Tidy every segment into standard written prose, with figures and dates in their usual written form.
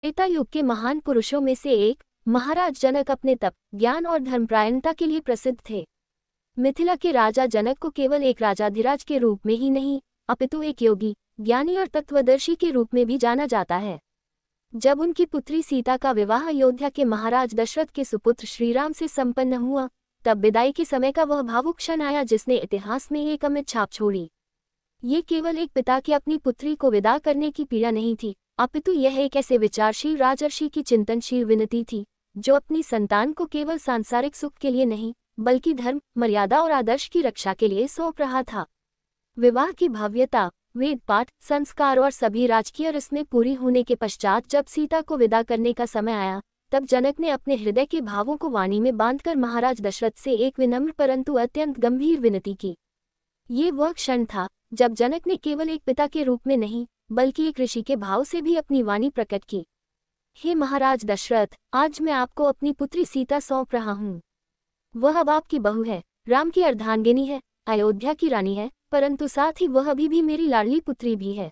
त्रेता युग के महान पुरुषों में से एक महाराज जनक अपने तप, ज्ञान और धर्मपरायणता के लिए प्रसिद्ध थे। मिथिला के राजा जनक को केवल एक राजाधिराज के रूप में ही नहीं, अपितु एक योगी, ज्ञानी और तत्वदर्शी के रूप में भी जाना जाता है। जब उनकी पुत्री सीता का विवाह अयोध्या के महाराज दशरथ के सुपुत्र श्रीराम से संपन्न हुआ, तब विदाई के समय का वह भावुक क्षण आया जिसने इतिहास में एक अमिट छाप छोड़ी। ये केवल एक पिता की अपनी पुत्री को विदा करने की पीड़ा नहीं थी, अपितु यह एक ऐसे विचारशील राजर्षि की चिंतनशील विनती थी जो अपनी संतान को केवल सांसारिक सुख के लिए नहीं बल्कि धर्म, मर्यादा और आदर्श की रक्षा के लिए सौंप रहा था। विवाह की भव्यता, वेद पाठ, संस्कार और सभी राजकीय रस्में पूरी होने के पश्चात जब सीता को विदा करने का समय आया, तब जनक ने अपने हृदय के भावों को वाणी में बांधकर महाराज दशरथ से एक विनम्र परंतु अत्यंत गंभीर विनती की। ये वह क्षण था जब जनक ने केवल एक पिता के रूप में नहीं बल्कि एक ऋषि के भाव से भी अपनी वाणी प्रकट की। हे महाराज दशरथ, आज मैं आपको अपनी पुत्री सीता सौंप रहा हूँ। वह अब आपकी बहू है, राम की अर्धांगिनी है, अयोध्या की रानी है, परंतु साथ ही वह अभी भी मेरी लाडली पुत्री भी है।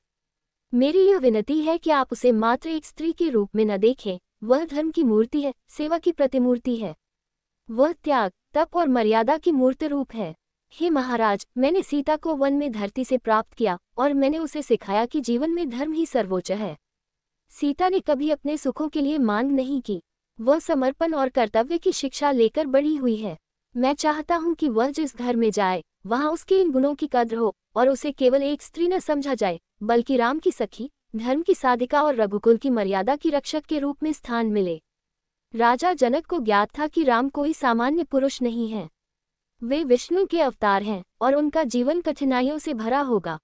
मेरी यह विनती है कि आप उसे मात्र एक स्त्री के रूप में न देखें। वह धर्म की मूर्ति है, सेवा की प्रतिमूर्ति है। वह त्याग, तप और मर्यादा की मूर्त रूप है। हे महाराज, मैंने सीता को वन में धरती से प्राप्त किया और मैंने उसे सिखाया कि जीवन में धर्म ही सर्वोच्च है। सीता ने कभी अपने सुखों के लिए मांग नहीं की, वह समर्पण और कर्तव्य की शिक्षा लेकर बड़ी हुई है। मैं चाहता हूँ कि वह जिस घर में जाए वहाँ उसके इन गुणों की कद्र हो और उसे केवल एक स्त्री न समझा जाए बल्कि राम की सखी, धर्म की साधिका और रघुकुल की मर्यादा की रक्षक के रूप में स्थान मिले। राजा जनक को ज्ञात था कि राम कोई सामान्य पुरुष नहीं है, वे विष्णु के अवतार हैं और उनका जीवन कठिनाइयों से भरा होगा।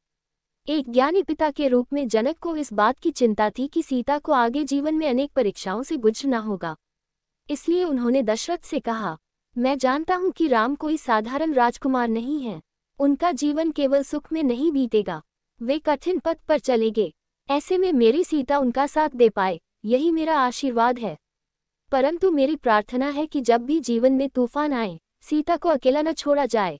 एक ज्ञानी पिता के रूप में जनक को इस बात की चिंता थी कि सीता को आगे जीवन में अनेक परीक्षाओं से गुजरना होगा। इसलिए उन्होंने दशरथ से कहा, मैं जानता हूं कि राम कोई साधारण राजकुमार नहीं है। उनका जीवन केवल सुख में नहीं बीतेगा, वे कठिन पथ पर चलेंगे। ऐसे में मेरी सीता उनका साथ दे पाए, यही मेरा आशीर्वाद है। परंतु मेरी प्रार्थना है कि जब भी जीवन में तूफान आए, सीता को अकेला न छोड़ा जाए।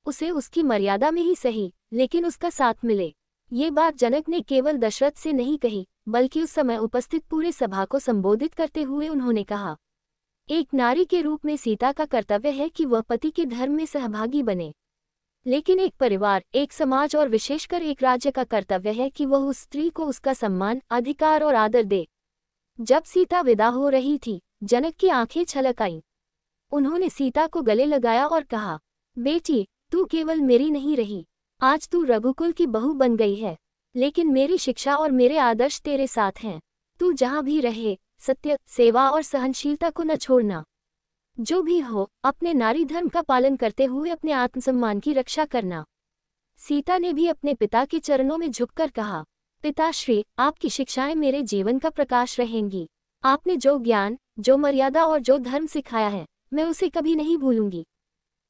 उसे उसकी मर्यादा में ही सही, लेकिन उसका साथ मिले। ये बात जनक ने केवल दशरथ से नहीं कही, बल्कि उस समय उपस्थित पूरे सभा को संबोधित करते हुए उन्होंने कहा, एक नारी के रूप में सीता का कर्तव्य है कि वह पति के धर्म में सहभागी बने, लेकिन एक परिवार, एक समाज और विशेषकर एक राज्य का कर्तव्य है कि वह उस स्त्री को उसका सम्मान, अधिकार और आदर दे। जब सीता विदा हो रही थी, जनक की आंखें छलक आईं। उन्होंने सीता को गले लगाया और कहा, बेटी, तू केवल मेरी नहीं रही, आज तू रघुकुल की बहू बन गई है। लेकिन मेरी शिक्षा और मेरे आदर्श तेरे साथ हैं। तू जहाँ भी रहे, सत्य, सेवा और सहनशीलता को न छोड़ना। जो भी हो, अपने नारी धर्म का पालन करते हुए अपने आत्मसम्मान की रक्षा करना। सीता ने भी अपने पिता के चरणों में झुककर कहा, पिताश्री, आपकी शिक्षाएं मेरे जीवन का प्रकाश रहेंगी। आपने जो ज्ञान, जो मर्यादा और जो धर्म सिखाया है, मैं उसे कभी नहीं भूलूंगी।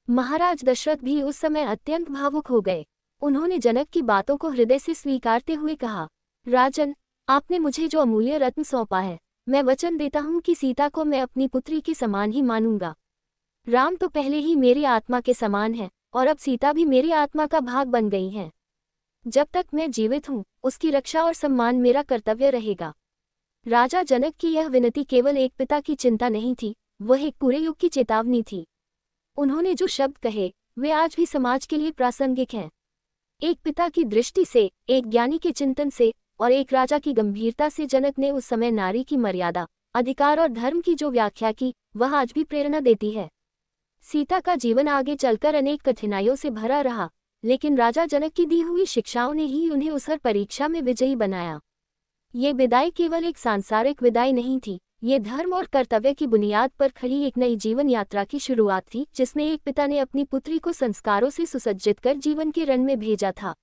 महाराज दशरथ भी उस समय अत्यंत भावुक हो गए। उन्होंने जनक की बातों को हृदय से स्वीकारते हुए कहा, राजन, आपने मुझे जो अमूल्य रत्न सौंपा है, मैं वचन देता हूँ कि सीता को मैं अपनी पुत्री के समान ही मानूंगा। राम तो पहले ही मेरी आत्मा के समान है और अब सीता भी मेरी आत्मा का भाग बन गई है। जब तक मैं जीवित हूँ, उसकी रक्षा और सम्मान मेरा कर्तव्य रहेगा। राजा जनक की यह विनती केवल एक पिता की चिंता नहीं थी, वह एक पूरे युग की चेतावनी थी। उन्होंने जो शब्द कहे, वे आज भी समाज के लिए प्रासंगिक हैं। एक पिता की दृष्टि से, एक ज्ञानी के चिंतन से और एक राजा की गंभीरता से जनक ने उस समय नारी की मर्यादा, अधिकार और धर्म की जो व्याख्या की, वह आज भी प्रेरणा देती है। सीता का जीवन आगे चलकर अनेक कठिनाइयों से भरा रहा, लेकिन राजा जनक की दी हुई शिक्षाओं ने ही उन्हें उस हर परीक्षा में विजयी बनाया। ये विदाई केवल एक सांसारिक विदाई नहीं थी, ये धर्म और कर्तव्य की बुनियाद पर खड़ी एक नई जीवन यात्रा की शुरुआत थी, जिसमें एक पिता ने अपनी पुत्री को संस्कारों से सुसज्जित कर जीवन के रण में भेजा था।